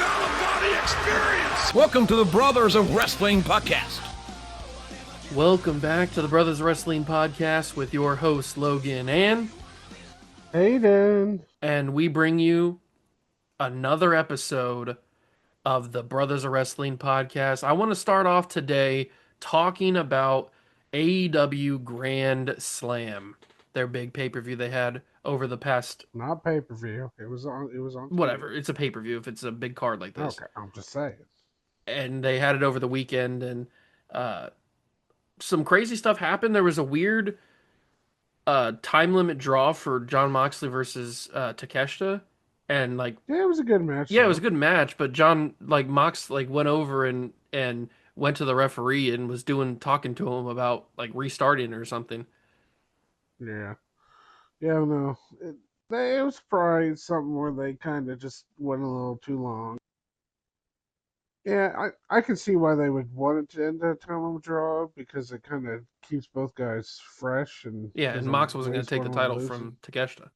out-of-body experience. Welcome to the Brothers of Wrestling podcast. Welcome back to the Brothers of Wrestling podcast with your hosts Logan and Aiden. And we bring you another episode of the Brothers of Wrestling podcast. I want to start off today talking about AEW Grand Slam, their big pay-per-view they had over the past... Not pay-per-view. It was on. Whatever. It's a pay-per-view if it's a big card like this. Okay, I'm just saying. And they had it over the weekend, and some crazy stuff happened. There was a weird time limit draw for Jon Moxley versus Takeshita, and Yeah, it was a good match. it was a good match, but Mox went over and went to the referee and was talking to him about restarting or something. Yeah. No. It was probably something where they kind of just went a little too long. Yeah, I can see why they would want it to end that time limit draw, because it kind of keeps both guys fresh. And Mox wasn't going to take the title from Takeshita.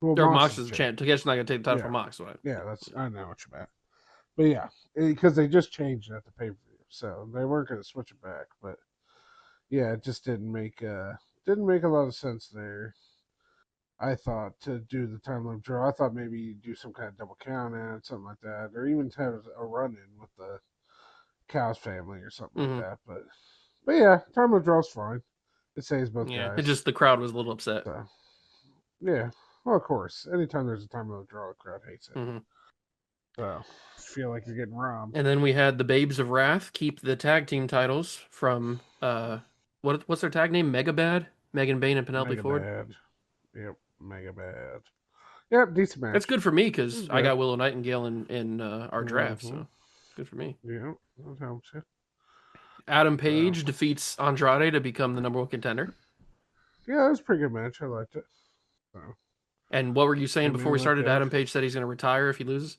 Well, Or Mox is the champ. Takeshita's not going to take the title from Mox. Right? Yeah, I know what you meant. But yeah, because they just changed it at the pay-per-view, so they weren't going to switch it back. But yeah, it just didn't make a lot of sense there. I thought to do the time limit draw. I thought maybe you do some kind of double count at something like that, or even have a run in with the Cows family or something like that. But yeah, time limit draw's fine. It saves both guys. It just the crowd was a little upset. So, yeah, well, of course, anytime there's a time limit draw, the crowd hates it. So I feel like you're getting robbed. And then we had the Babes of Wrath keep the tag team titles from what's their tag name? Mega Bad? Megan Bayne and Penelope Ford. Bad. Yep, Mega Bad. Yep, decent match. That's good for me because I got Willow Nightingale in our draft, so it's good for me. Yeah, that helps you. Adam Page defeats Andrade to become the number one contender. Yeah, that was a pretty good match. I liked it. So. And what were you saying before we started? Adam Page said he's going to retire if he loses?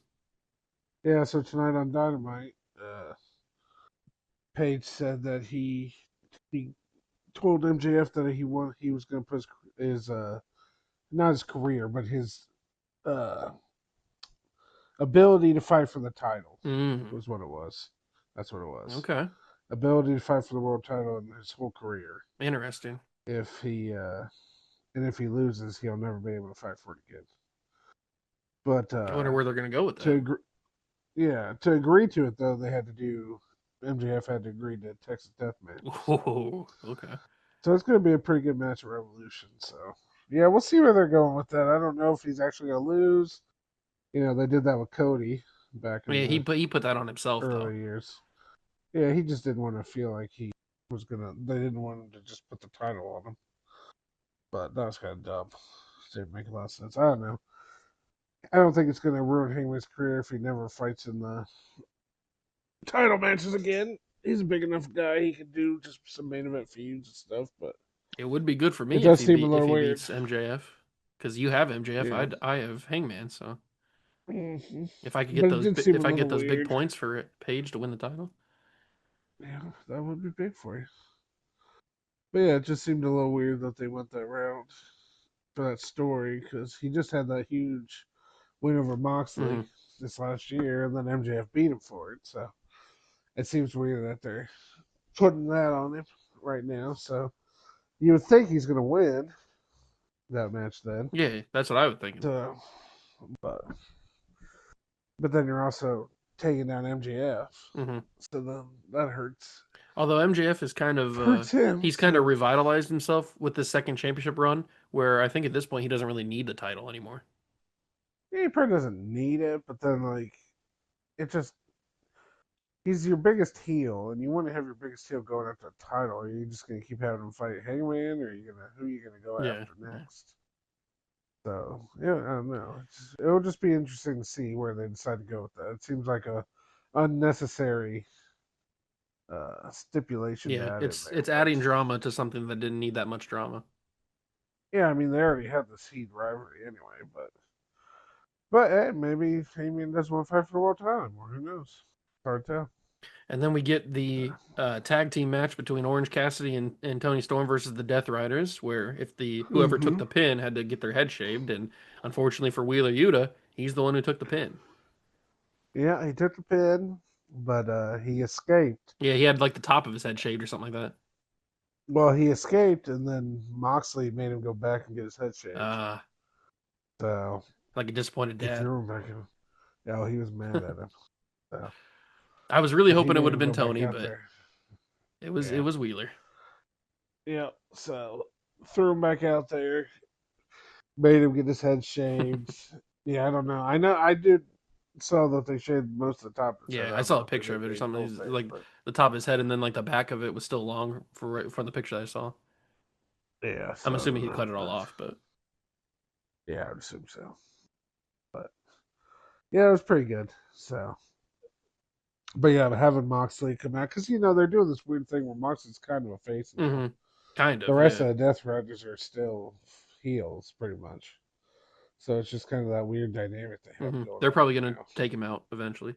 Yeah, so tonight on Dynamite, Page said that he told MJF that he was going to put his not his career, but his ability to fight for the title was what it was. That's what it was. Okay. Ability to fight for the world title in his whole career. Interesting. If he loses, he'll never be able to fight for it again. But I wonder where they're going to go with that. To agree to it though, MJF had to agree to Texas Deathmatch. Oh, okay. So it's going to be a pretty good match at Revolution. So yeah, we'll see where they're going with that. I don't know if he's actually going to lose. You know, they did that with Cody back in he put that on himself early years. Yeah, he just didn't want to feel like he was gonna. They didn't want him to just put the title on him. But that was kind of dumb. Didn't make a lot of sense. I don't know. I don't think it's gonna ruin Hangman's career if he never fights in the title matches again. He's a big enough guy; he could do just some main event feuds and stuff. But it would be good for me if he beats MJF, because you have MJF, yeah. I have Hangman. So if I could get get those big points for Page to win the title. Yeah, that would be big for you. But yeah, it just seemed a little weird that they went that route for that story, because he just had that huge win over Moxley this last year, and then MJF beat him for it. So it seems weird that they're putting that on him right now. So you would think he's going to win that match then. Yeah, that's what I would think. So, but then you're also taking down MJF. So then that hurts. Although MJF is kind of he's kind of revitalized himself with the second championship run, where I think at this point he doesn't really need the title anymore. Yeah, he probably doesn't need it, but then it just he's your biggest heel, and you want to have your biggest heel going after a title. Are you just gonna keep having him fight Hangman, or who are you gonna go after next? So yeah, I don't know. It'll just be interesting to see where they decide to go with that. It seems like a unnecessary stipulation. Yeah, it's adding drama to something that didn't need that much drama. Yeah, I mean they already had this heat rivalry anyway, but hey, maybe Hangman doesn't want to fight for the world title anymore. Who knows? Hard to tell. And then we get the tag team match between Orange Cassidy and Tony Storm versus the Death Riders, where whoever took the pin had to get their head shaved, and unfortunately for Wheeler Yuta, he's the one who took the pin. Yeah, he took the pin, but he escaped. Yeah, he had like the top of his head shaved or something like Well, he escaped, and then Moxley made him go back and get his head that. shaved. So Like a disappointed he dad. threw him back in. Yeah, he was mad at him. So I was really he hoping it made would have him been go back Tony, out but there. it Yeah. was Wheeler. Yeah. So threw him back out there, made him get his head shaved. Yeah, I don't know. I did saw that they shaved most of the top of his head. Yeah, I I don't saw know a if they picture did of it or the something. whole He's thing, like but the top of his head, and then like the back of it was still long from the picture that I saw. yeah. I'm So I assuming don't he know. cut it all But off, but yeah, I would assume so. But yeah, it was pretty good. So, but yeah, having Moxley come out because they're doing this weird thing where Moxley's kind of a face now. kind The of, rest yeah. of the Death Riders are still heels, pretty much. So it's just kind of that weird dynamic they have going They're on probably right gonna now, take him out eventually.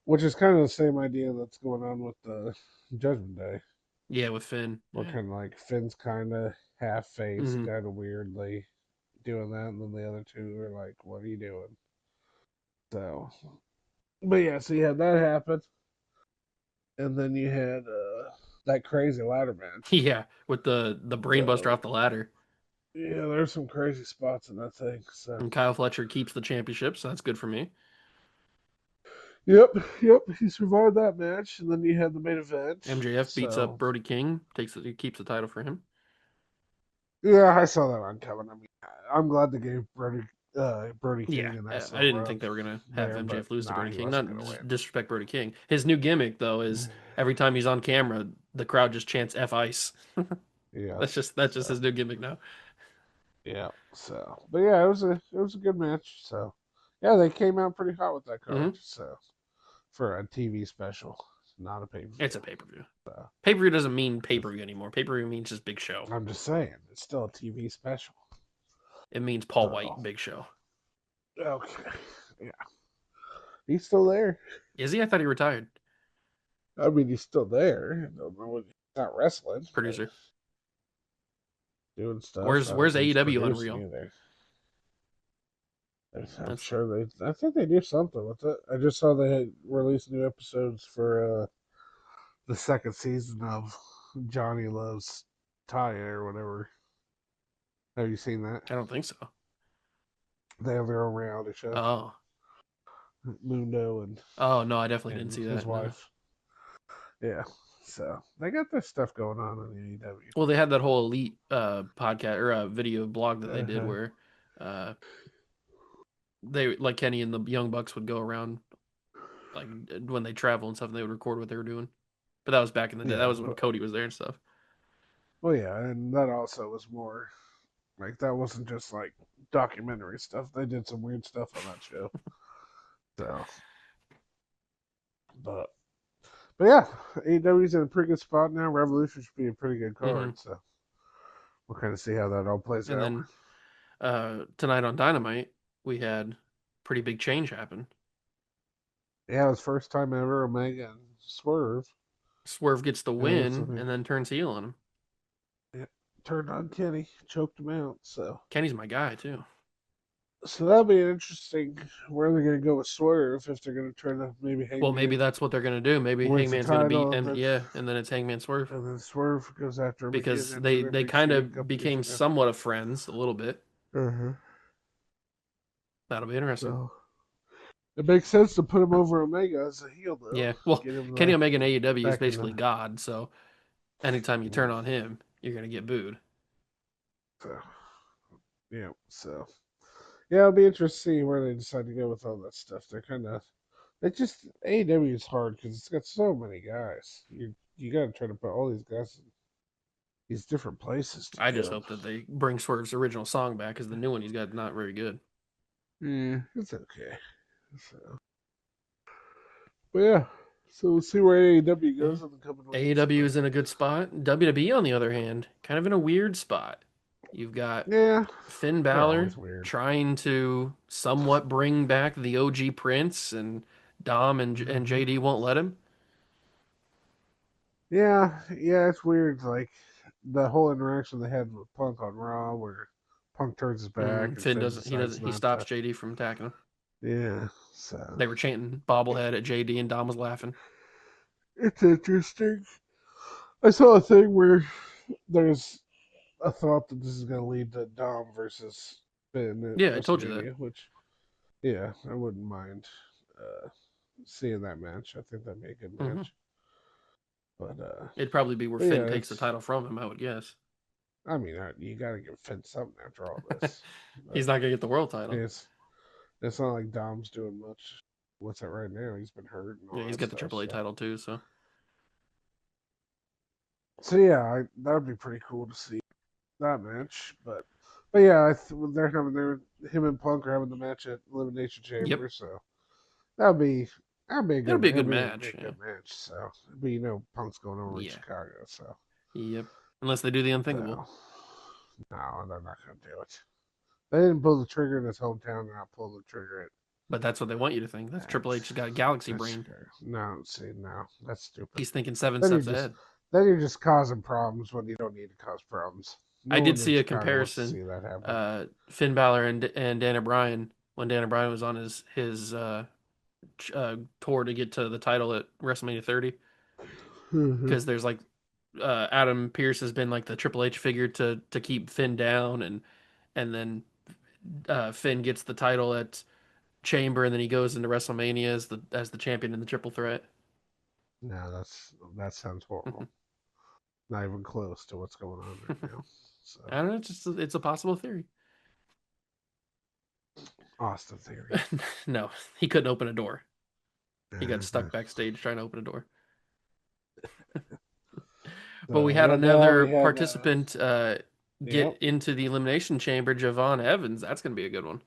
which is kind of the same idea that's going on with the Judgment Day. Yeah, with Finn. We're kind of like Finn's kind of half face, hmm kind of weirdly doing that, and then the other two are like, "What are you doing?" So, but yeah, so you had that happen, and then you had that crazy ladder match. Yeah, with the brainbuster So off the ladder. yeah, there's some crazy spots in that thing. So And Kyle Fletcher keeps the championship, so that's good for me. yep, he survived that match, and then you had the main event. MJF beats up So Brody King, he keeps the title for him. yeah, I saw that one coming. I mean, I'm glad they gave Brody Yeah, King a nice I little didn't think rub they were gonna have there, but MJF lose to nah, Brody he King. wasn't Not gonna win. disrespect Brody King. His new gimmick though is every time he's on camera, the crowd just chants "F Ice." Yeah, That's just so his new gimmick now. yeah, so but yeah, it was a good match. So yeah, they came out pretty hot with that card. hmm So for a TV special, not a pay per It's view. a pay per view. So Pay per view doesn't mean pay per view anymore. Pay per view means just big show. I'm just saying, it's still a TV special. It means Paul So White big show. okay, yeah, he's still there. Is he? I thought he retired. I mean, he's still there. I don't know what he's not wrestling, but Producer. doing stuff. Where's I don't think he's AEW producing Unreal? either. I'm That's sure they. I think they do something with it. I just saw they had released new episodes for the second season of Johnny Loves Taya or whatever. Have you seen that? I don't think so. They have their own reality show. Oh. Mundo and Oh no, I definitely didn't and see his that. No. wife. Yeah. So they got this stuff going on in AEW. Well, they had that whole elite podcast or video blog that they did Uh-huh. where uh they like Kenny and the Young Bucks would go around like when they travel and stuff and they would record what they were doing. But that was back in the day. That Yeah. was when Cody was there and stuff. Well, yeah, and that also was more like that wasn't just like documentary stuff. They did some weird stuff on that show. So, but but yeah, AEW's in a pretty good spot now. Revolution should be a pretty good hmm card. So we'll kind of see how that all plays And out. then tonight on Dynamite, we had pretty big change happen. Yeah, it was first time ever Omega and Swerve. Swerve gets the And it was win and then turns heel on him. yeah, turned on Kenny, choked him out. Kenny's my guy too. So that'll be interesting where they're gonna go with Swerve if they're gonna try to maybe Well, maybe Hangman that's what they're gonna do. Maybe wins the Hangman's gonna beat title M yeah, and then it's Hangman Swerve. and then Swerve goes after him again Because and they remember kind a of couple years became ago. somewhat of friends a little bit. Uh-huh. That'll be interesting. So it makes sense to put him over Omega as a heel though. Yeah. Well, Get him Kenny Omega in AEW is back in basically the God, so anytime you turn on him, you're gonna get booed. so, yeah, so yeah, it'll be interesting to see where they decide to go with all that stuff. They're kind of it just AEW is hard because it's got so many guys. You got to try to put all these guys in these different places to I get just them. hope that they bring Swerve's original song back because the new one he's got not very good. Yeah, it's okay. So, but yeah, so we'll see where AEW Yeah. goes in the coming weeks. AEW But is in a good spot. WWE, on the other hand, kind of in a weird spot. You've got yeah, Finn they're Balor always weird. trying to somewhat bring back the OG Prince, and Dom and Hmm. JD won't let him. Yeah, it's weird. Like the whole interaction they had with Punk on Raw, where Punk turns his back and Finn Finn doesn't. decides He not stops to. JD from attacking him. Yeah, So They were chanting bobblehead at JD, and Dom was laughing. it's interesting. I saw a thing where there's a thought that this is going to lead to Dom versus Finn at Yeah, I told you that. WrestleMania, which, yeah, I wouldn't mind uh, seeing that match. I think that'd be a good Hmm. match. But It'd probably be where but Finn yeah, takes the it's. title from him, I would guess. I mean, you got to give Finn something after all this. He's But not gonna get the world title. it's not like Dom's doing much. What's that right now? He's been hurt and Yeah, all he's that got the stuff. AAA title too. So So yeah, that would be pretty cool to see that match. But yeah, they're having him and Punk are having the match at Elimination yep, Chamber. So that'd be it'll be a good it'd be match. a Yeah, good match. So but Punk's going over to yeah, Chicago. So yep. Unless they do the unthinkable, so no, they're not gonna do it. They didn't pull the trigger in his hometown. They're not pulling the trigger but that's what they want you to think. That's Triple at H's got a galaxy that's brain. Chicago. No, see, no, that's stupid. He's thinking seven Then you're steps just ahead. then you're just causing problems when you don't need to cause problems. I No did one in see a Chicago wants to comparison. see that happen. Finn Balor and Dan O'Brien when Dan O'Brien was on his tour to get to the title at WrestleMania 30, Mhm. because there's like Adam Pearce has been like the Triple H figure to keep Finn down, and then Finn gets the title at Chamber, and then he goes into WrestleMania as the champion in the Triple Threat. No, that sounds horrible. Not even close to what's going on right now. I So don't know. It's a possible theory. Austin Theory. No, he couldn't open a door. He got Uh-huh. stuck backstage trying to open a door. But we So had right now another we have participant get yep. into the Elimination Chamber, Javon Evans. That's going to be a good one.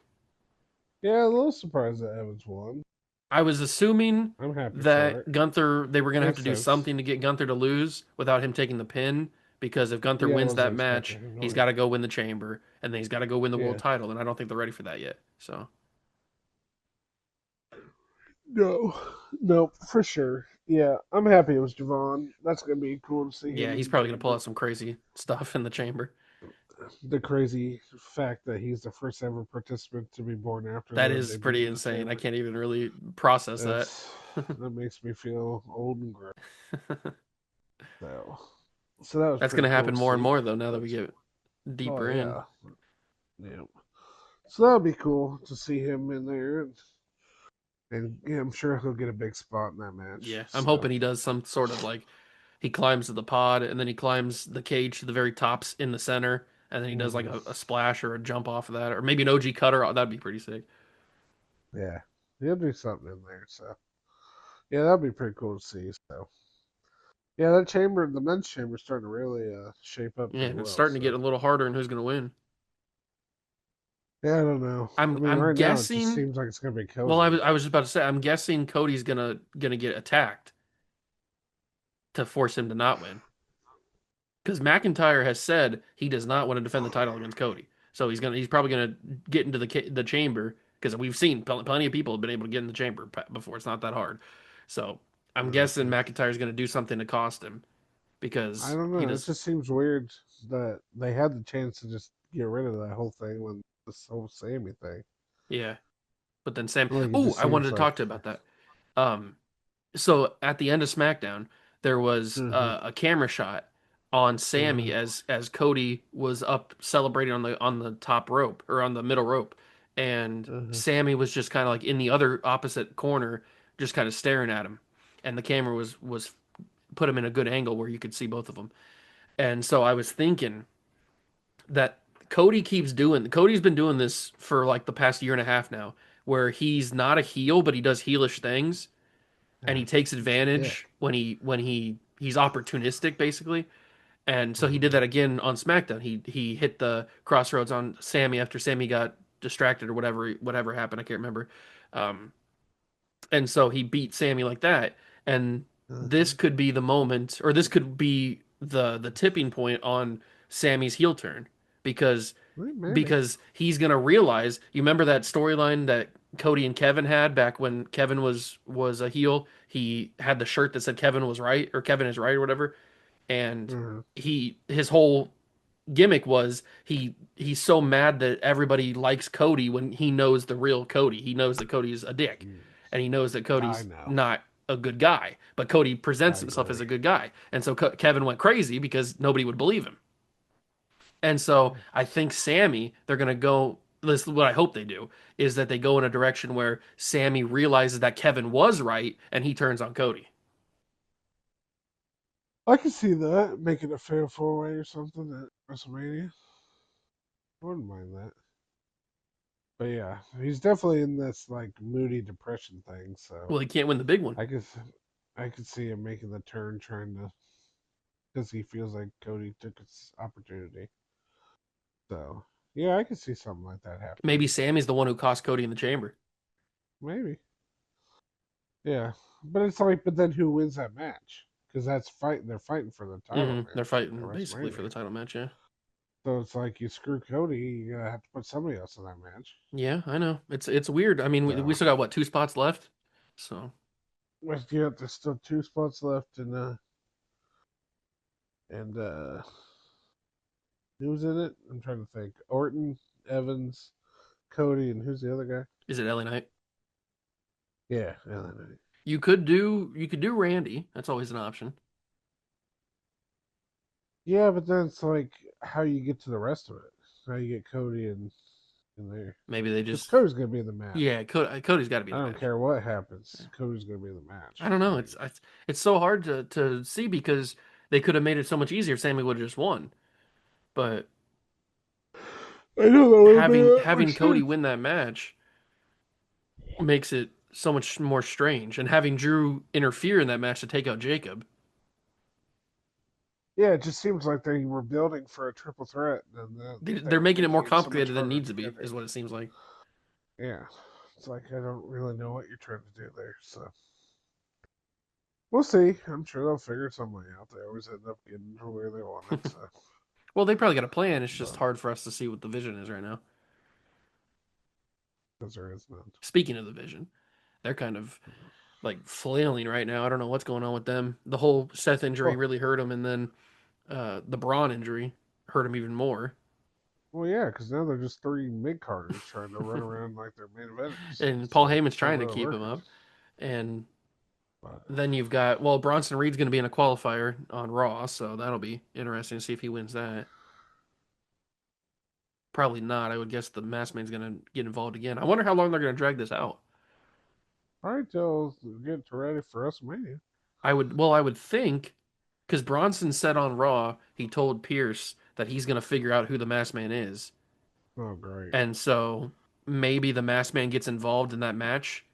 Yeah, a little surprised that Evans won. I was assuming I'm happy for it. that Gunther, they were going to have to Makes do sense. something to get Gunther to lose without him taking the pin, because if Gunther Yeah, I wins that wasn't expecting match, him to he's win. got to go win the Chamber, and then he's got to go win the world Yeah. title, and I don't think they're ready for that yet. So, No. No, for sure. Yeah, I'm happy it was Javon. That's gonna be cool to see him yeah, in he's the probably going to pull chamber. out some crazy stuff in the Chamber. The crazy fact that he's the first ever participant to be born after That the is debut pretty of the insane. I chamber. can't even really process that. That's that makes me feel old and gross. So, so that was That's going pretty to cool happen to more and see. more, though, now that But we get oh deeper in. yeah, yeah. So that would be cool to see him in there, and yeah, I'm sure he'll get a big spot in that match. Yeah, I'm So hoping he does some sort of like he climbs to the pod and then he climbs the cage to the very tops in the center, and then he does like mhm. a splash or a jump off of that, or maybe an OG cutter. Oh, that'd be pretty sick. Yeah, he'll do something in there. So yeah, that'd be pretty cool to see. So yeah, that chamber, the men's chamber, is starting to really shape up Yeah, pretty and it's well. starting to get So a little harder, and who's going to win? yeah, I don't know. I mean, I'm right now it just guessing. seems like it's gonna be Well, Cody. I was just about to say I'm guessing Cody's gonna get attacked to force him to not win, because McIntyre has said he does not want to defend the title against Cody. So he's probably gonna get into the chamber, because we've seen plenty of people have been able to get in the chamber before. It's not that hard. So I'm guessing Mhm. McIntyre's gonna do something to cost him, I because don't he know. It does. just seems weird that they had the chance to just get rid of that whole thing when this whole Sammy thing. Yeah, but then Sam. Like it Oh, just I wanted seems to like. talk to you about that. Um, so at the end of SmackDown, there was Hmm. a camera shot on Uh, Sammy as Cody was up celebrating on the top rope, or on the middle rope, and uh, Sammy was just kind of like in the other opposite corner, just kind of staring at him, and the camera was put him in a good angle where you could see both of them. And so I was thinking that Cody's been doing this for like the past year and a half now, where he's not a heel, but he does heelish things, and yeah. he takes Yeah. advantage when he's opportunistic, basically. And so he did Uh, that again on SmackDown. He hit the crossroads on Sammy after Sammy got distracted or whatever happened. I can't remember. Um, and so he beat Sammy like that. And this uh, could be the moment, or this could be the tipping point on Sammy's heel turn, because maybe. he's gonna realize. You remember that storyline that Cody and Kevin had back when Kevin was a heel? He had the shirt that said Kevin was right, or Kevin is right, or whatever. And Uh, his whole gimmick was he's so mad that everybody likes Cody when he knows the real Cody. He knows that Cody's a dick, Mm, and he knows that I Cody's know. not a good guy. But Cody presents I himself as agree. a good guy, and so Kevin went crazy because nobody would believe him. And so I think Sammy, they're gonna go. This is what I hope they do is that they go in a direction where Sammy realizes that Kevin was right and he turns on Cody. I can see that making a fair four way or something at WrestleMania. I wouldn't mind that. But yeah, he's definitely in this like moody depression thing. So Well, he can't win the big one. I could, I could see him making the turn, trying to, because he feels like Cody took his opportunity. So yeah, I could see something like that Maybe happening. Sammy's the one who cost Cody in the chamber. Maybe. Yeah, but it's like, but then who wins that match? Because that's fight. They're fighting for the title They're match at fighting basically for the WrestleMania. title match, yeah. So it's like you screw Cody, you're gonna have to put somebody else in that match. Yeah, I know. It's weird. I mean, we So, still got what, 2 spots left? So but yeah, there's still 2 spots left, and who's in it? I'm trying to think. Orton, Evans, Cody, and who's the other guy? is it LA Knight? Yeah, LA. You could do Randy. That's always an option. Yeah, but then it's like how you get to the rest of it. How you get Cody in there? Maybe they Because just Cody's gonna be in the match. yeah, Cody's got to be I in the don't match. care what happens. Cody's gonna be in the I match. don't know. Like It's so hard to see because they could have made it so much easier if Sammy would have just won. But I know that would have made a having lot more having Cody sense. win that match makes it so much more strange, and having Drew interfere in that match to take out Jacob, Yeah, it just seems like they were building for a triple threat, and then they're they're making it more making it so much complicated than it harder needs to to be, get is there. what it seems like. Yeah, it's like I don't really know what you're trying to do there. So we'll see. I'm sure they'll figure something out. They always end up getting to where they want it. So, Well, they probably got a plan. It's just but hard for us to see what the vision is right now. because there is none. Speaking of the vision, they're kind of like flailing right now. I don't know what's going on with them. The whole Seth injury Well, really hurt him, and then the Braun injury hurt him even more. well, yeah, because now they're just three mid carders trying to run around like they're main eventers. And It's Paul like Heyman's it's not trying to really keep him working. up. And But then you've got, well, Bronson Reed's going to be in a qualifier on Raw, so that'll be interesting to see if he wins that. Probably not. I would guess the Masked Man's going to get involved again. I wonder how long they're going to drag this out. all right, till get ready for WrestleMania. I would think, because Bronson said on Raw, he told Pierce that he's going to figure out who the Masked Man is. Oh, great. And so maybe the Masked Man gets involved in that match,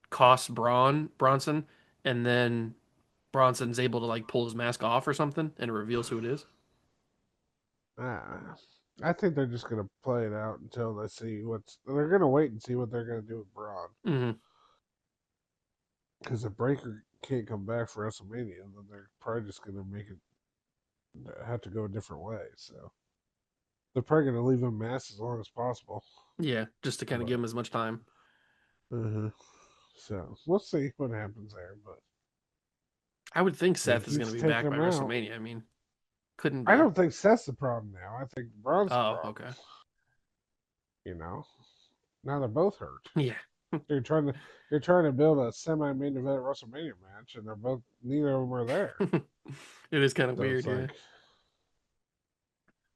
costs Bronson, and then Bronson's able to like pull his mask off or something, and it reveals who it is. Ah, I think they're just gonna play it out until they see what's. They're gonna wait and see what they're gonna do with Braun, Hmm. because if Breaker can't come back for WrestleMania, then they're probably just gonna make it have to go a different way. So they're probably gonna leave him masked as long as possible. Yeah, just to kind of But give him as much time. so we'll see what happens there. But I would think if he Seth is going to keeps be taking back by him out, WrestleMania. I mean, couldn't I be. don't think Seth's the problem now. I think Braun's the Oh, problem. okay. You know, now they're both hurt. Yeah. You're trying to you're trying to build a semi main event WrestleMania match, and they're both neither of them are there. It is kind of So it's weird, yeah. like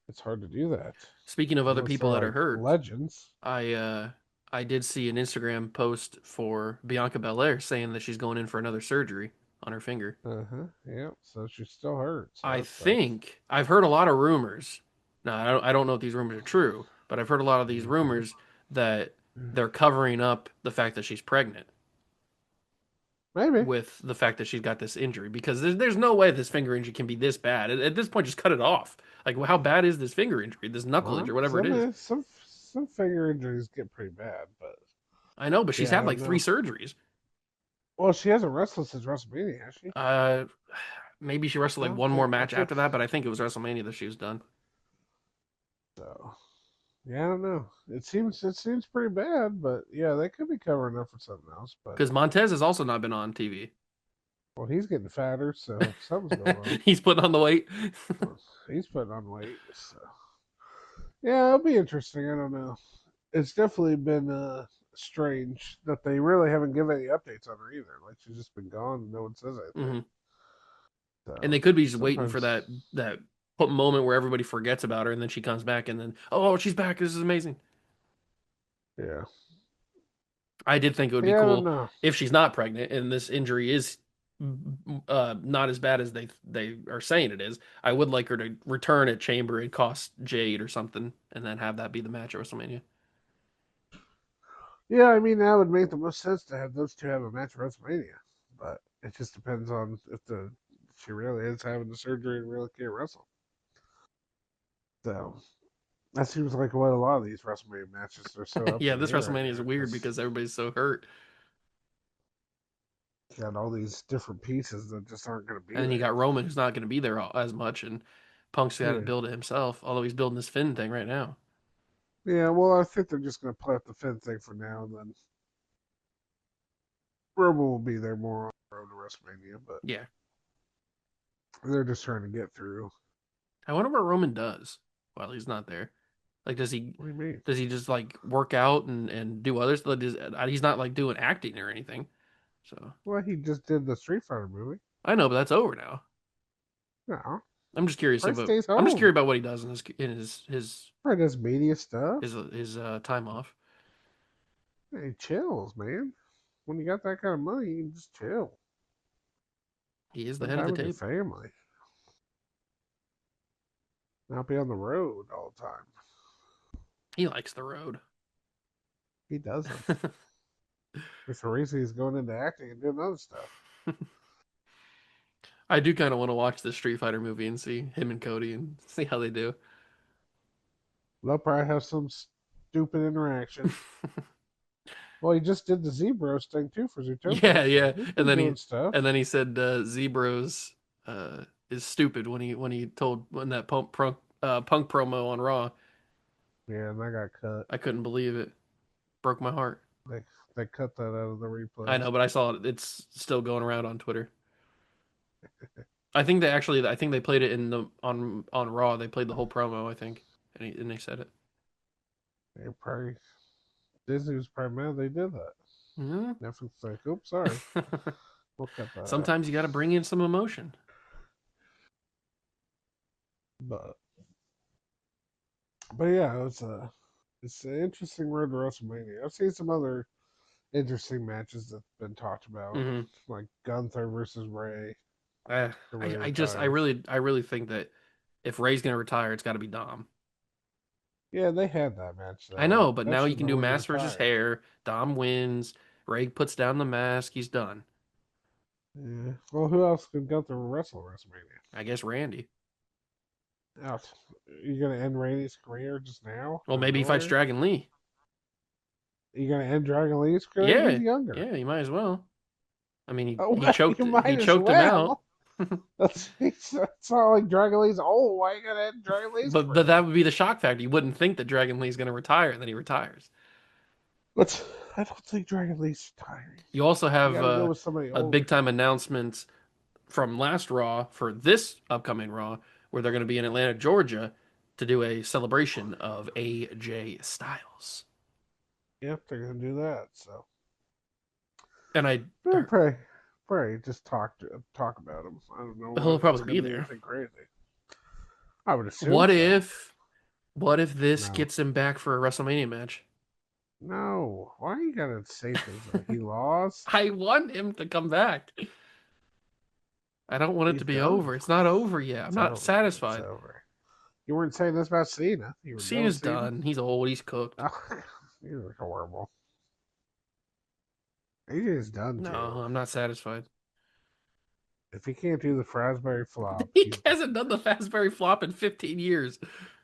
it's hard to do that Speaking of other unless they're people that are like hurt, legends. I uh I did see an Instagram post for Bianca Belair saying that she's going in for another surgery on her finger. Yeah. So she's still hurt. So I that sucks. think I've heard a lot of rumors. Now, I don't know if these rumors are true, but I've heard a lot of these Okay. rumors that they're covering up the fact that she's pregnant Maybe. with the fact that she's got this injury because there's no way this finger injury can be this bad. At this point, just cut it off. Like, well, how bad is this finger injury, this knuckle Well, injury, whatever it is? some finger injuries get pretty bad, but I know, but she's yeah, I had don't like three know. surgeries. Well, she hasn't wrestled since WrestleMania, has she? Uh, maybe she wrestled like one more I match think after that, but I think it was WrestleMania that she was done. so. Yeah, I don't know. It seems pretty bad, but yeah, they could be covering up for something else. But Because Montez has also not been on TV. Well, he's getting fatter, so something's going on. He's putting on the weight. He's putting on weight. So yeah, it'll be interesting. I don't know. It's definitely been strange that they really haven't given any updates on her either. Like she's just been gone and no one says anything. Hmm. And So they could be just waiting for sometimes, that moment where everybody forgets about her, and then she comes back, and then she's back. This is amazing. yeah, I did think it would be yeah, I don't cool know. if she's not pregnant and this injury is not as bad as they are saying it is. I would like her to return at Chamber and cost Jade or something, and then have that be the match at WrestleMania. Yeah, I mean that would make the most sense to have those two have a match at WrestleMania, but it just depends on if the she really is having the surgery and really can't wrestle. So that seems like what a lot of these WrestleMania matches are so up Yeah, in the this air right WrestleMania is now weird because because everybody's so hurt, you got all these different pieces that just aren't going to be and then you got there. Roman who's not going to be there as much, and Punk's got to Yeah, build it himself. Although he's building this Finn thing right now. yeah. Well, I think they're just going to play up the Finn thing for now, and then Roman will be there more on the road to WrestleMania. But Yeah, they're just trying to get through. I wonder what Roman does while he's not there. Like, What do you mean? does he just like work out and do other stuff? He's not like doing acting or anything. So Well, he just did the Street Fighter movie. I know, but that's over now. No, I'm just curious probably about. stays I'm just home. curious about what he does in Probably does media stuff. his time off. He chills, man. When you got that kind of money, you can just chill. He is the Spend head of time the with your table. family. Not be on the road all the time. He likes the road. He doesn't. There's a reason he's going into acting and doing other stuff. I do kind of want to watch the Street Fighter movie and see him and Cody and see how they do. They'll probably have some stupid interaction. Well, he just did the Zebros thing too for Zootopia, Yeah, so yeah. he's And been then doing stuff. he said Zebros is stupid when he told when that punk promo on Raw. Yeah, and I got cut. I couldn't believe it. Broke my heart. They they cut that out of the I replays. know, but I saw it. It's still going around on Twitter. I think they played it in the on Raw. They played the whole promo, I think, and they said it. They probably Disney was probably mad they did that. Hmm. Netflix like, oops, sorry, we'll cut that out. Sometimes you got to bring in some emotion. But yeah, it's an interesting road to WrestleMania. I've seen some other interesting matches that've been talked about, Hmm. like Gunther versus Ray. Uh, Or Ray I retires. really think that if Ray's gonna retire, it's got to be Dom. Yeah, they had that match I though. know, but That now you shouldn't can have do when he mask versus retired. hair. Dom wins. Ray puts down the mask. He's done. Yeah. Well, who else could Gunther wrestle at WrestleMania? I guess Randy. Oh, you gonna end Randy's career just now Well, out of maybe he fights nowhere? Dragon Lee. You gonna end Dragon Lee's career? He's Yeah, younger. yeah, you might as well. I mean, Oh, well, you he might as choked him out. well. It's not like Dragon Lee's old. Why you gotta end Dragon Lee's But career? that would be the shock factor. You wouldn't think that Dragon Lee's going to retire, and then he retires. Let's. I don't think Dragon Lee's retiring. You also You have got to go with somebody a big older. time announcement from last Raw for this upcoming Raw, where they're going to be in Atlanta, Georgia, to do a celebration of AJ Styles. Yep, they're gonna do that. So, And I, probably just talk about him. I don't know he'll if it's probably gonna be be there. anything crazy. I would assume What so. if, what if this No, gets him back for a WrestleMania match? no. Why you gotta say things like he lost? I want him to come back. I don't want it He's to be done. over. It's not over yet. I'm It's not over. It's satisfied. over. You weren't saying this about Cena. You were done with Cena's Cena. done. He's old. He's cooked. Oh, you're horrible. AJ's done No, too. I'm not satisfied. If he can't do the Frazberry flop, He he's done. hasn't done the Fastberry flop in 15 years.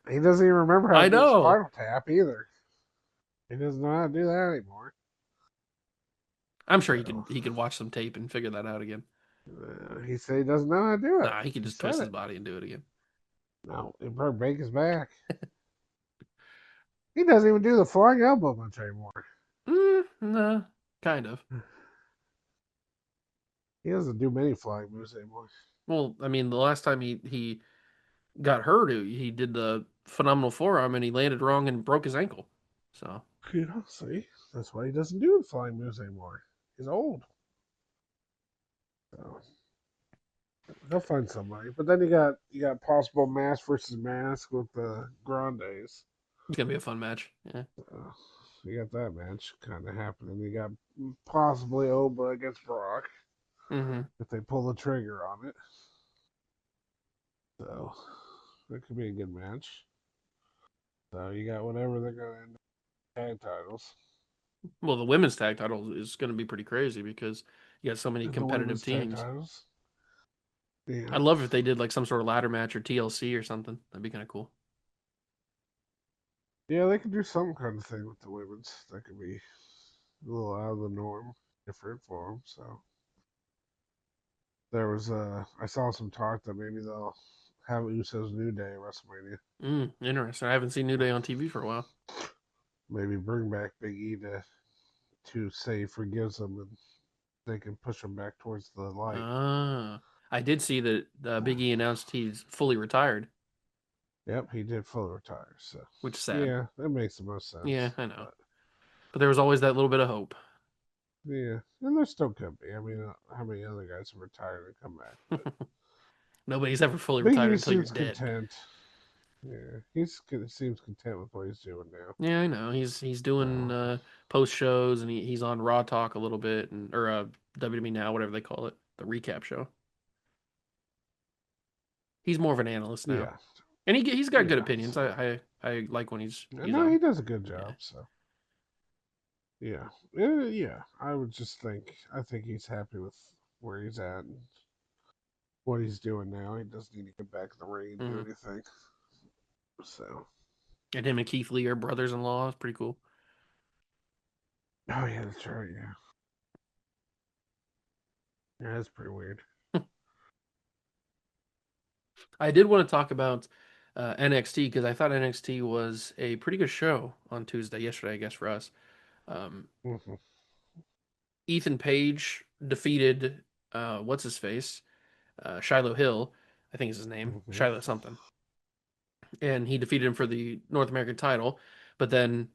He doesn't even remember how to I do the know. Spinal Tap either. He doesn't know how to do that anymore. I'm sure So he could watch some tape and figure that out again. he said he doesn't know how to do it. Nah, he could He just said twist his it. body and do it again. No, he probably break his back. He doesn't even do the flying elbow much anymore. Nah, kind of. He doesn't do many flying moves anymore. Well, I mean, the last time he got hurt, he did the phenomenal forearm and he landed wrong and broke his ankle. So See, that's why he doesn't do flying moves anymore. He's old. So he'll find somebody. But then you got possible mask versus mask with the Grandes. it's gonna be a fun match. Yeah. Uh, you got that match kind of happening. You got possibly Oba against Brock Mm-hmm. if they pull the trigger on it. So that could be a good match. So you got whatever they're gonna end up tag titles. Well, the women's tag title is gonna be pretty crazy because you got so many The competitive women's tag teams. titles. Yeah. I'd love if they did like some sort of ladder match or TLC or something. That'd be kind of cool. Yeah, they could do some kind of thing with the women's. That could be a little out of the norm, different for them. So there was I saw some talk that maybe they'll have Usos New Day at WrestleMania. Interesting. I haven't seen New Day on TV for a while. Maybe bring back Big E to say he forgives them and they can push him back towards the light. I did see that Big E announced he's fully retired, Yep, he did fully retire. So which is sad. yeah, that makes the most Yeah, sense. I know. But But there was always that little bit of hope. yeah, and there still could be. I mean, how many other guys have retired and come back? But Nobody's ever fully Big retired E until you're seems dead. content. Yeah, seems content with what he's doing now. Yeah, I know. He's doing So post shows and he's on Raw Talk a little bit and or WWE Now, whatever they call it, the recap show. He's more of an analyst now, yeah, and he's got good yeah. opinions. So I like when he's no, on. he does a good Yeah. job. So yeah, yeah. I would just think I think he's happy with where he's at and what he's doing now. He doesn't need to get back in the ring and do Hmm. anything. So And him and Keith Lee are brothers-in-law. It's pretty cool. oh yeah, that's right. Yeah, yeah, that's pretty weird. I did want to talk about NXT because I thought NXT was a pretty good show on Tuesday, yesterday, I guess, for us. Um, Hmm. Ethan Page defeated what's his face, Shiloh Hill, I think is his name, Hmm. Shiloh something, and he defeated him for the North American title. But then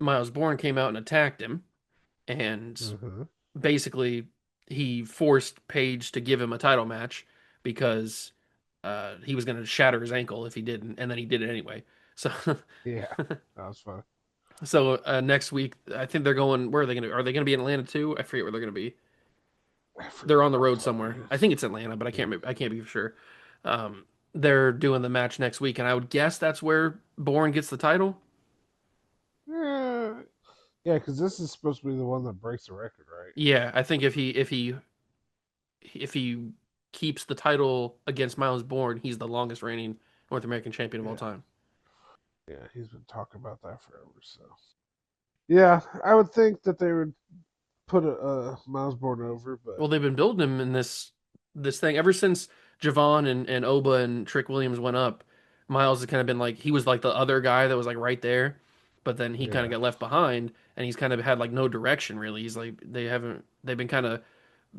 Miles Bourne came out and attacked him, and Hmm. basically he forced Page to give him a title match because he was going to shatter his ankle if he didn't, and then he did it anyway. So, Yeah, that was fun. so next week I think they're going. Where are they going to? Are they going to be in Atlanta too? I forget where they're going to be. I They're forget on the off road the top of my somewhere. head. I think it's Atlanta, but I can't. Yeah. I can't be for sure. They're doing the match next week, and I would guess that's where Bourne gets the title. Yeah, yeah, because this is supposed to be the one that breaks the record, right? Yeah, I think if he keeps the title against Miles Bourne, he's the longest reigning North American champion of all Yeah, time. yeah, he's been talking about that forever. So yeah, I would think that they would put a Miles Born over, but Well, they've been building him in this thing ever since Javon and Oba and Trick Williams went up. Miles has kind of been like he was like the other guy that was like right there, but then he kind of yeah, got left behind, and he's kind of had like no direction really. He's like they've been kind of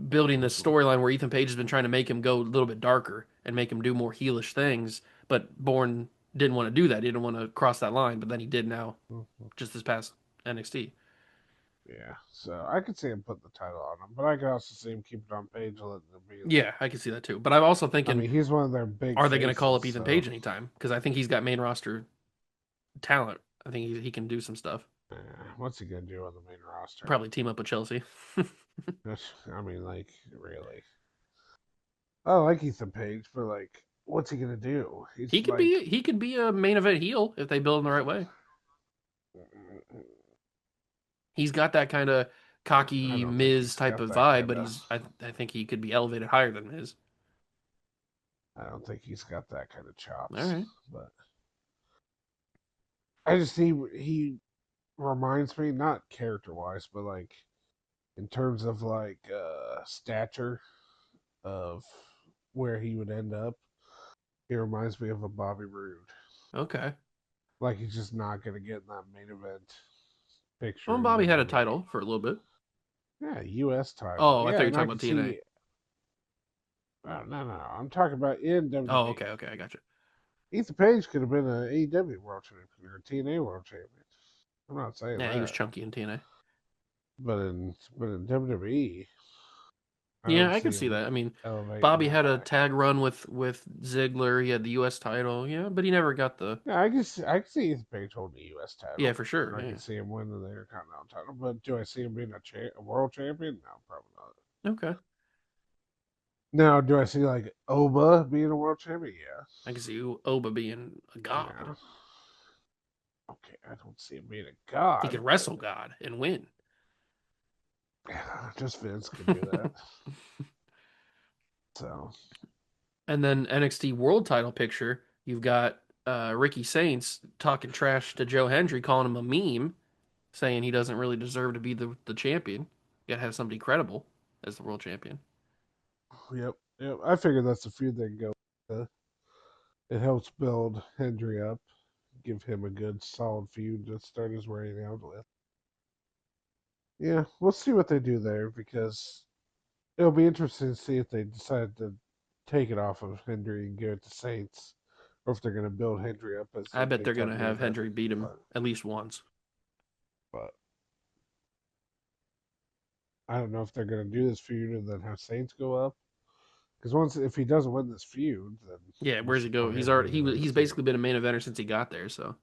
building this hmm, storyline where Ethan Page has been trying to make him go a little bit darker and make him do more heelish things, but Bourne didn't want to do that. He didn't want to cross that line, but then he did now, hmm, just this past NXT. yeah. So I could see him putting the title on him, but I could also see him keep it on Page and letting him be Yeah, I can see that too. But I'm also I thinking, mean, he's one of their big are they going to call faces, up Ethan so Page anytime? Because I think he's got main roster talent. I think he can do some stuff. what's he gonna do on the main roster? Probably team up with Chelsea. I mean, like, really. I like Ethan Page, but like, what's he gonna do? he He's could like, be he could be a main event heel if they build him the right way. He's got that kind of I cocky don't think Miz he's type got of that vibe, kind but of. I think he could be elevated higher than Miz. I don't think he's got that kind of All chops. right. But I just he reminds me not character wise, but like in terms of like stature of where he would end up. He reminds me of a Bobby Roode. Okay. Like he's just not gonna get in that main event Well, picture. He's Bobby never had a gonna be. title for a little bit. Yeah, U.S. title. Oh, I thought Yeah, you were and I talking about could TNA. see. No. I'm talking about in Oh, WWE. okay, I got you. Ethan Page could have been an AEW World Champion or a TNA World Champion. I'm not saying Yeah, he was that, chunky in TNA. but in WWE, I Yeah, don't I can see see him that. I mean, elevating Bobby that had a high. tag run with Ziggler. He had the U.S. title. Yeah, but he never got the. Yeah, I can see Ethan Page holding the U.S. Yeah, title. for sure. I can Yeah. see him winning the Intercontinental title. But do I see him being a world champion? No, probably not. Okay. Now, do I see like Oba being a world champion? I can see Oba being a Yeah. god. Yeah. Okay, I don't see him being a He god, could but wrestle God and win. just Vince can do that. So, And then NXT World Title picture, you've got Ricky Saints talking trash to Joe Hendry, calling him a meme, saying he doesn't really deserve to be the champion. You gotta have somebody credible as the world champion. yep. I figured that's a feud they can go with. It helps build Hendry up, give him a good solid feud to start his reign out with. Yeah, we'll see what they do there because it'll be interesting to see if they decide to take it off of Hendry and give it to Saints, or if they're going to build Hendry up as I a bet they're big gonna time have leader. Hendry beat him But, at least once. but I don't know if they're going to do this feud and then have Saints go up. Because if he doesn't win this feud, then Yeah, what's where's the he go? point He's of him already being on the he's team? basically been a main eventer since he got there. So,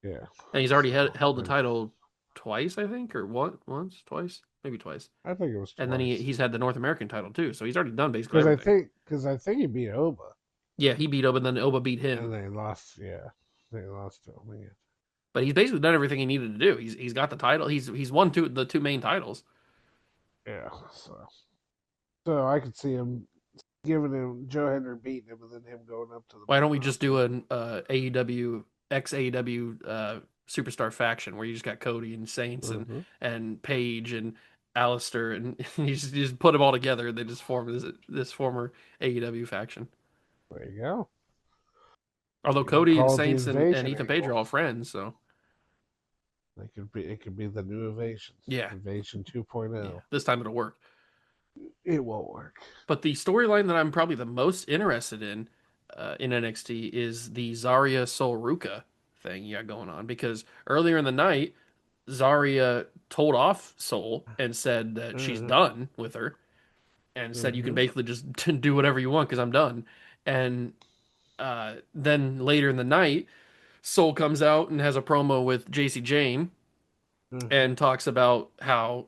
Yeah. and he's already So held the title twice, I think, or once, twice, maybe twice. I think it was And then twice. he's had the North American title too. So he's already done basically Because I everything. think because I think he beat Oba Yeah, he beat Oba, and then Oba beat and him. they lost. Yeah, they lost to him. Yeah. But he's basically done everything he needed to do. He's got the title. He's won the two main titles. Yeah. So I could see him giving him Joe Hendry beating him and then him going up to the Why main don't we just do roster. an AEW ex AEW superstar faction where you just got Cody and Saints Mm-hmm. and Paige and Alistair and you just put them all together and they just form this former AEW faction. There you go. Although You can Cody and call it the Saints and invasion Ethan Page are angle. all friends, so It could be the new invasion. yeah, Invasion yeah, 2.0. this time it'll work. It won't work. But the storyline that I'm probably the most interested in NXT is the Zaria Sol Ruka thing you got going on because earlier in the night, Zaria told off Sol and said that she's Mm-hmm. done with her and said you can Mm-hmm. basically just do whatever you want because I'm done. And then later in the night, Sol comes out and has a promo with JC Jane Mm-hmm. and talks about how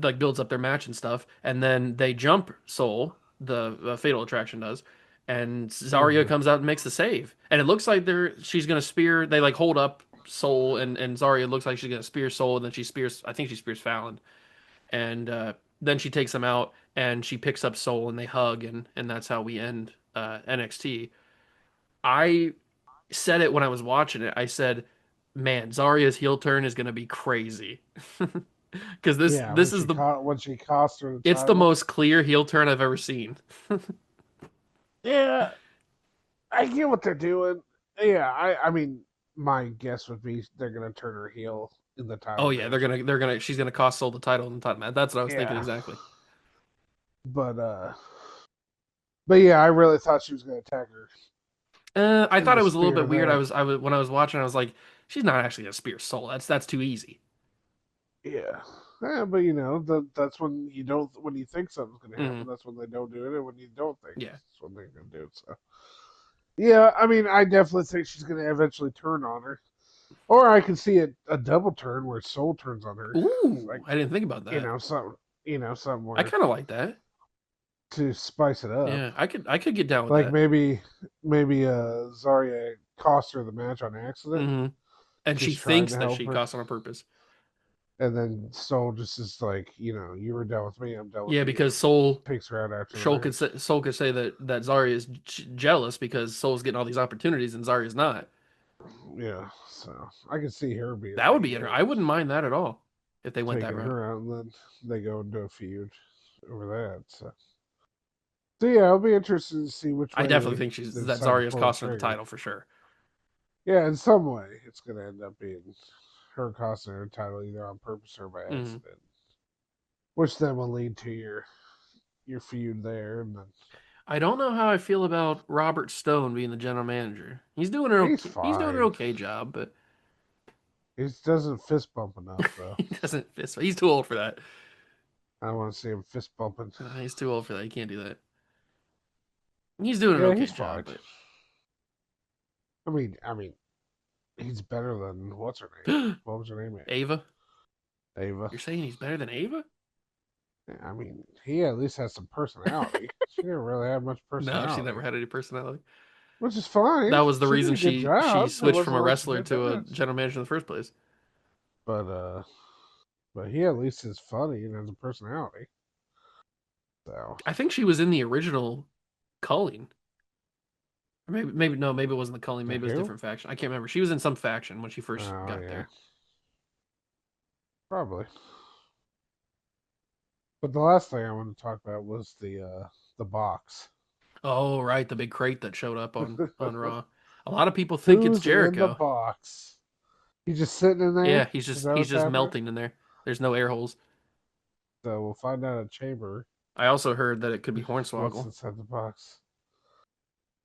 like builds up their match and stuff, and then they jump Soul, the Fatal Attraction does, and Zaria Mm-hmm. comes out and makes the save, and it looks like she's gonna spear. They like hold up Soul, and Zaria looks like she's gonna spear Soul, and then she spears. I think she spears Fallon, and then she takes him out, and she picks up Soul, and they hug, and that's how we end NXT. I said it when I was watching it. I said, "Man, Zaria's heel turn is gonna be crazy." Because Yeah, this is the when she cost her the it's the title. most clear heel turn I've ever seen. Yeah, I get what they're doing. Yeah, I mean, my guess would be they're gonna turn her heel in the Oh title yeah, match. they're gonna she's gonna cost Soul the title in the title match. That's what I was thinking Yeah, exactly. but uh, but yeah, I really thought she was gonna attack her I in thought the it was a little spear bit weird. there. I was when I was watching, I was like, she's not actually gonna spear Soul. That's too easy. Yeah. Yeah, but that's when when you think something's gonna Hmm. happen, that's when they don't do it, and when you don't think, Yeah, that's when they're gonna do it. So yeah, I mean, I definitely think she's gonna eventually turn on her, or I can see a double turn where Soul turns on her, ooh, like I didn't think about that. something, something I where kind of like that. to spice it up. Yeah, I could get down with Like that. maybe Zarya cost her the match on accident, Hmm. And she just trying thinks to that help she her, cost on purpose. and then Soul just is like, you were done with me, I'm done with Yeah, you, because and Soul takes her out after the Soul could match. say, Soul could say that Zarya is jealous because Soul's getting all these opportunities and Zarya's not. Yeah, so I can see her being That the would be interesting. heel, I wouldn't mind that at all if they went that taking route. her out, and then they go into a feud over that. So yeah, it'll be interesting to see which I way definitely think they that decide to Zarya's pull the costing her the trigger. title for sure. Yeah, in some way, it's gonna end up being her costing her title either on purpose or by Hmm. accident, which then will lead to your feud there, and then I don't know how I feel about Robert Stone being the general manager. He's He's doing an fine. okay job, but He doesn't fist bump enough though. he doesn't fit. He's too old for that. I want to see him fist bumping. He's too old for that. He can't do that. He's doing an Yeah, okay he's job, fine. I mean, he's better than what's her name? but What was her name? Ava, Ava. you're saying he's better than Ava? I mean, he at least has some personality. She didn't really have much No, she never personality, had any personality. which is fine. That was the She did reason a good she job. It switched from wasn't a like she wrestler did to a bad, general manager in the first place. but he at least is funny and has a personality. So I think she was in the original Culling. Or maybe no, maybe it wasn't the Culling. the Maybe it was a who? different faction. I can't remember. She was in some faction when she first Oh got yeah, there. probably. But the last thing I want to talk about was the box. Oh, right, the big crate that showed up on Raw. A lot of people think it's Who's in the Jericho. box? He's just sitting in Yeah, there. Is that he's what's just happening? melting in there. There's no air holes. So we'll find out at Chamber I also heard that it could be what's Hornswoggle, inside the box.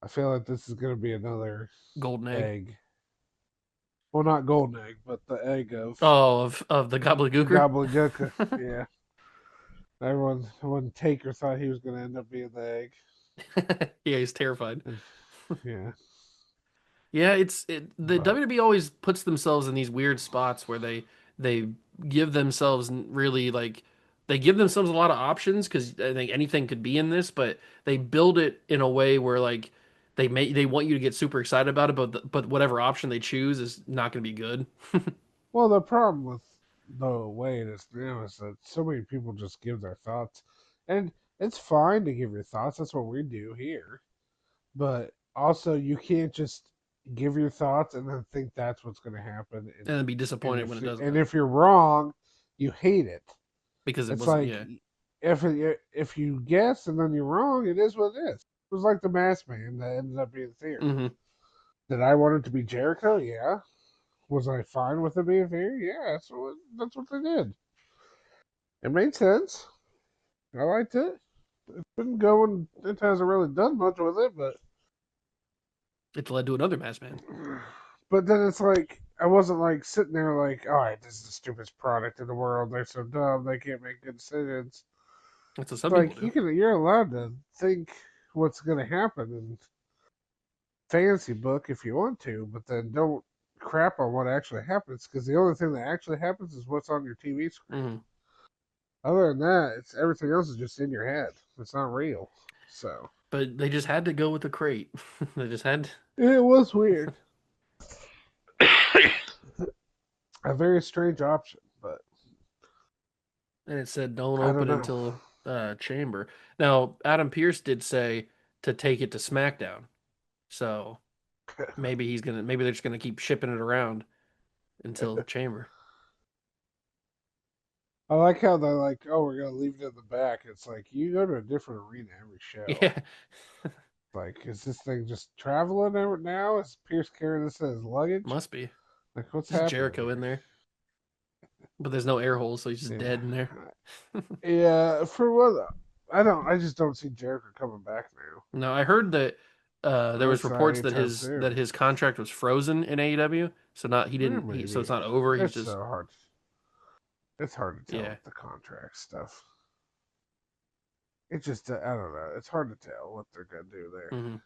I feel like this is gonna be another golden egg. egg. Well, not golden egg, but the egg of Oh, of the the gobbledygooker. gobbledygooker. Yeah. Everyone Taker thought he was gonna end up being the egg. Yeah, he's terrified. And, yeah. Yeah, the But WWE always puts themselves in these weird spots where they give themselves really like they give themselves a lot of options because I think anything could be in this, but they build it in a way where like they want you to get super excited about it, but whatever option they choose is not going to be good. well, the problem with the way it is now is that so many people just give their thoughts, and it's fine to give your thoughts. That's what we do here. But also, you can't just give your thoughts and then think that's what's going to happen. And then be disappointed when it And doesn't if you're wrong, you hate it. because it It's wasn't. like Yeah. if you guess and then you're wrong, it is what it is. It was like the Masked Man that ended up being Theory. Hmm. Did I want it to be Jericho? Yeah. Was I fine with it being Theory? Yeah. That's what they did. It made sense. I liked it. It's been going. It hasn't really done much with it, but It led to another Masked Man. but then it's like I wasn't like sitting there like, all right, this is the stupidest product in the world. They're so dumb. They can't make good decisions. That's what some people Like do. you're allowed to think what's going to happen and fantasy book if you want to, but then don't crap on what actually happens because the only thing that actually happens is what's on your TV screen. Hmm. Other than that, it's everything else is just in your head. It's not real. So But they just had to go with the crate. They just had. it was weird. A very strange option, but And it said don't I don't open know. until Chamber. Now, Adam Pierce did say to take it to SmackDown. So maybe they're just gonna keep shipping it around until Chamber. I like how they're like, oh, we're gonna leave it in the back. It's like you go to a different arena every show. Yeah, Like, is this thing just traveling now? Is Pierce carrying this as luggage? must be. Like, what's Just happening Jericho in here? there. But there's no air holes, so he's just Yeah, dead in there. yeah. For what? I don't. I just don't see Jericho coming back now. No, I heard that At there was least not reports that anytime that soon. his contract was frozen in AEW. So not so it's Maybe not over. He's it's just so hard. It's hard to tell yeah. with the contract stuff. It just I don't know. It's hard to tell what they're gonna do there. Hmm.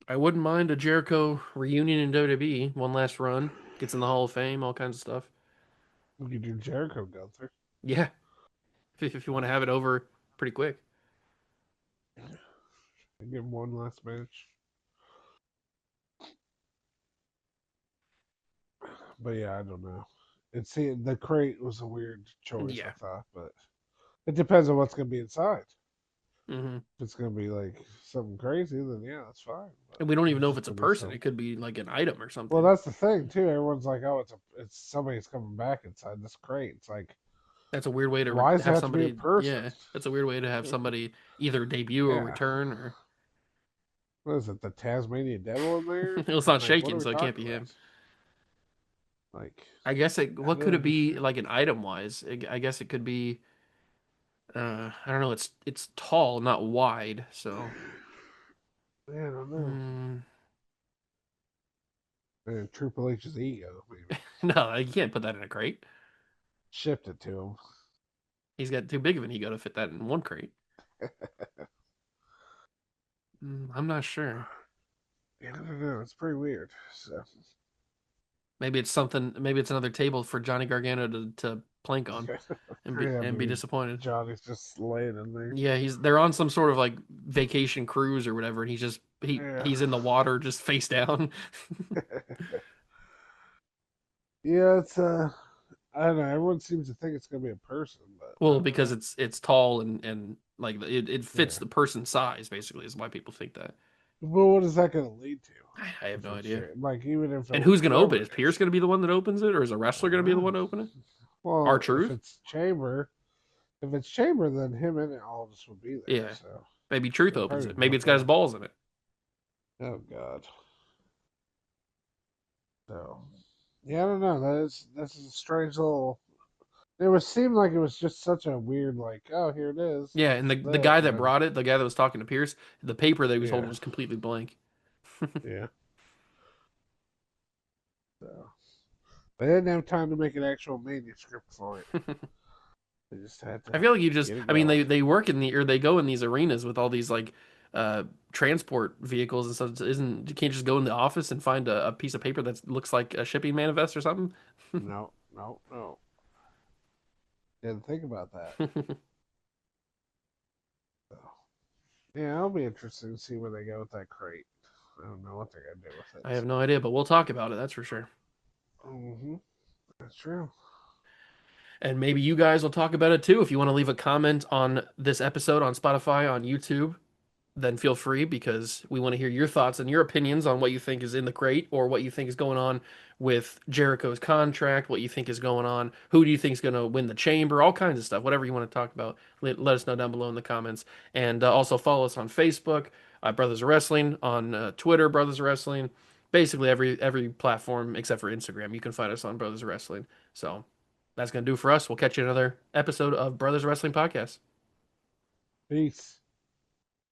I wouldn't mind a Jericho reunion in WWE, one last run, gets in the Hall of Fame, all kinds of stuff. We could do Jericho Gunther. Yeah, if you want to have it over pretty quick. Give him one last match. But yeah, I don't know. The crate was a weird choice, I Yeah. thought, but it depends on what's gonna be inside. Hmm. If it's gonna be like something crazy, then yeah, that's fine. But And we don't if even it's know if just it's a gonna be person. some. It could be like an item or Well, something. that's the thing too. Everyone's like, "Oh, it's somebody's coming back inside this crate." It's like, That's a weird way to why does it have have to be a somebody. person? Yeah, that's a weird way to have somebody either debut or Yeah, return, or what is it? The Tasmanian Devil in there? it's not Like, what are shaking, we so it can't talking be him. about? Like, I guess it. I What could it don't. be like an item wise? I guess it could be. I don't know. It's tall, not wide. So, Yeah, I don't know. mm, And Triple H's ego, maybe. no, you can't put that in a crate. Shipped it to He's got too big of an ego to fit that in one crate. him. I'm not sure. Yeah, I don't know. It's pretty weird. So, Maybe it's something. Maybe it's another table for Johnny Gargano to plank on yeah, and be maybe disappointed. Johnny's just laying in there. Yeah, they're on some sort of like vacation cruise or whatever, and Yeah. he's in the water just face down. Yeah, it's I don't know. Everyone seems to think it's gonna be a person, but I Well, don't because know. it's tall and like it fits Yeah. the person's size basically is why people think that. But what is that gonna lead to? I have If no it's idea. straight, like even if And who's going to open it? whoever Is it Pierce is, going to be the one that opens it, or is a I wrestler going don't to be the know. one to open it? Our Well, truth? If it's Chamber, then him and Aldis would be there. Yeah, So maybe Truth they'll opens probably it. Maybe book it's got his him. balls in it. Oh God. So yeah, I don't know. That's a strange little. It would seem like it was just such a weird, like, oh, here it is. Yeah, This and is the it. guy And that then brought it, the guy that was talking to Pierce, the paper that he was holding yeah, was completely blank. yeah. So they didn't have time to make an actual manuscript for it. They just had I to feel like get it I mean, going. they work in the or they go in these arenas with all these like uh transport vehicles and stuff. Isn't you can't just go in the office and find a piece of paper that looks like a shipping manifest or something? No, no, no. Didn't think about that. So yeah, it'll be interesting to see where they go with that crate. I don't know what they're gonna do with it. I have So. no idea, but we'll talk about it. That's for sure. That's true. And maybe you guys will talk about it too. If you want to leave a comment on this episode on Spotify, on YouTube, then feel free because we want to hear your thoughts and your opinions on what you think is in the crate or what you think is going on with Jericho's contract, what you think is going on, who do you think is going to win the chamber, all kinds of stuff, whatever you want to talk about. Let us know down below in the comments. And also follow us on Facebook, Brothers of Wrestling, on Twitter, Brothers of Wrestling, basically every platform except for Instagram. You can find us on Brothers of Wrestling. So that's going to do for us. We'll catch you in another episode of Brothers of Wrestling Podcast. Peace.